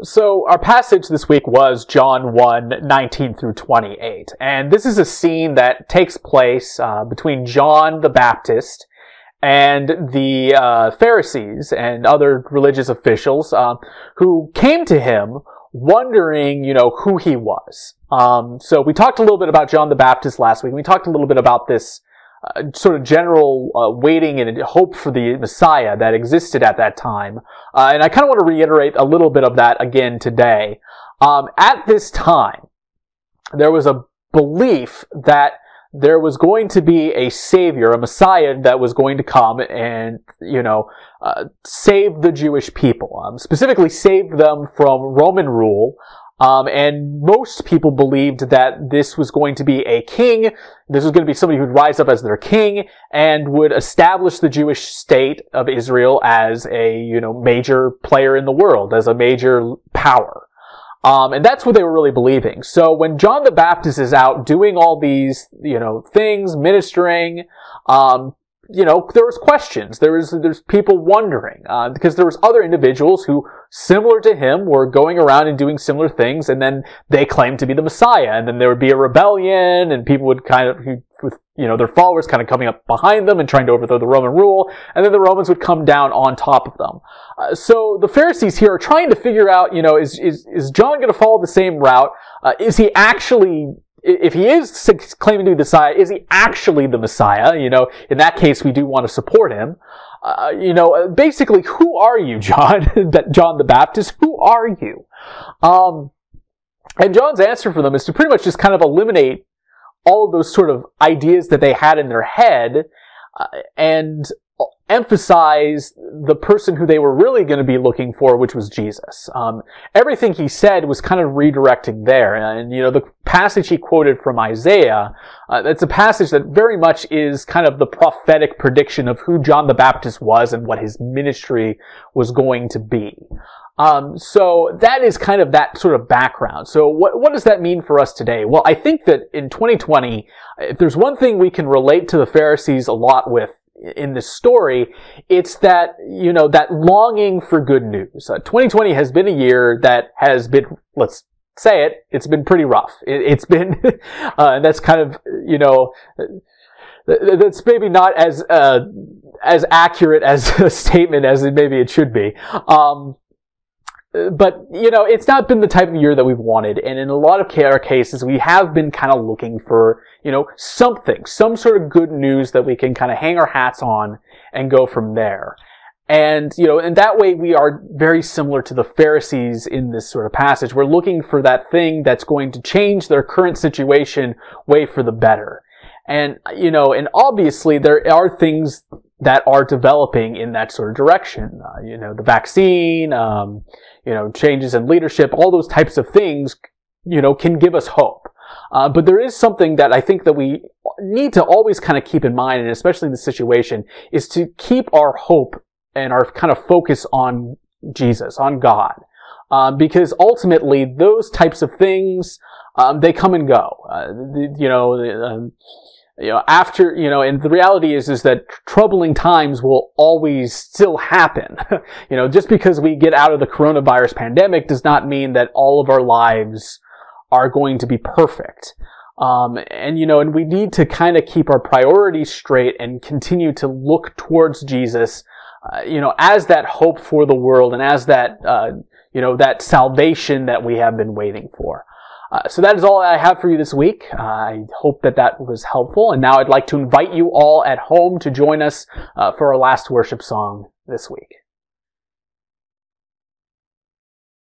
So our passage this week was John 1:19 through 28. And this is a scene that takes place between John the Baptist and the Pharisees and other religious officials who came to him wondering, who he was. So we talked a little bit about John the Baptist last week. We talked a little bit about this sort of general waiting and hope for the Messiah that existed at that time. And I kind of want to reiterate a little bit of that again today. At this time, there was a belief that there was going to be a savior, a Messiah that was going to come and, save the Jewish people, specifically save them from Roman rule. And most people believed that this was going to be a king. This was going to be somebody who'd rise up as their king and would establish the Jewish state of Israel as a, major player in the world, as a major power. And that's what they were really believing. So when John the Baptist is out doing all these, things, ministering, there was questions. There's people wondering, because there was other individuals who, similar to him, were going around and doing similar things, and then they claimed to be the Messiah, and then there would be a rebellion, and people would kind of, with, their followers kind of coming up behind them and trying to overthrow the Roman rule, and then the Romans would come down on top of them. So the Pharisees here are trying to figure out, is John going to follow the same route? Is he actually, if he is claiming to be the Messiah, is he actually the Messiah? In that case, we do want to support him. Basically, who are you, John? John the Baptist, who are you? And John's answer for them is to pretty much just kind of eliminate all of those sort of ideas that they had in their head, and emphasize the person who they were really going to be looking for, which was Jesus. Everything he said was kind of redirecting there. And, the passage he quoted from Isaiah, that's a passage that very much is kind of the prophetic prediction of who John the Baptist was and what his ministry was going to be. So that is kind of that sort of background. So what does that mean for us today? Well, I think that in 2020, if there's one thing we can relate to the Pharisees a lot with in this story, it's that, that longing for good news. 2020 has been a year that has been, let's say it, it's been pretty rough. It's been, and that's kind of, that's maybe not as accurate as a statement as maybe it should be. But, it's not been the type of year that we've wanted. And in a lot of our cases, we have been kind of looking for, some sort of good news that we can kind of hang our hats on and go from there. And, in that way, we are very similar to the Pharisees in this sort of passage. We're looking for that thing that's going to change their current situation way for the better. And, and obviously there are things that are developing in that sort of direction. The vaccine, changes in leadership, all those types of things, can give us hope. But there is something that I think that we need to always kind of keep in mind, and especially in this situation, is to keep our hope and our kind of focus on Jesus, on God. Because ultimately those types of things, they come and go. After, and the reality is that troubling times will always still happen. Just because we get out of the coronavirus pandemic does not mean that all of our lives are going to be perfect. And we need to kind of keep our priorities straight and continue to look towards Jesus, as that hope for the world and as that, that salvation that we have been waiting for. So that is all I have for you this week. I hope that was helpful. And now I'd like to invite you all at home to join us for our last worship song this week.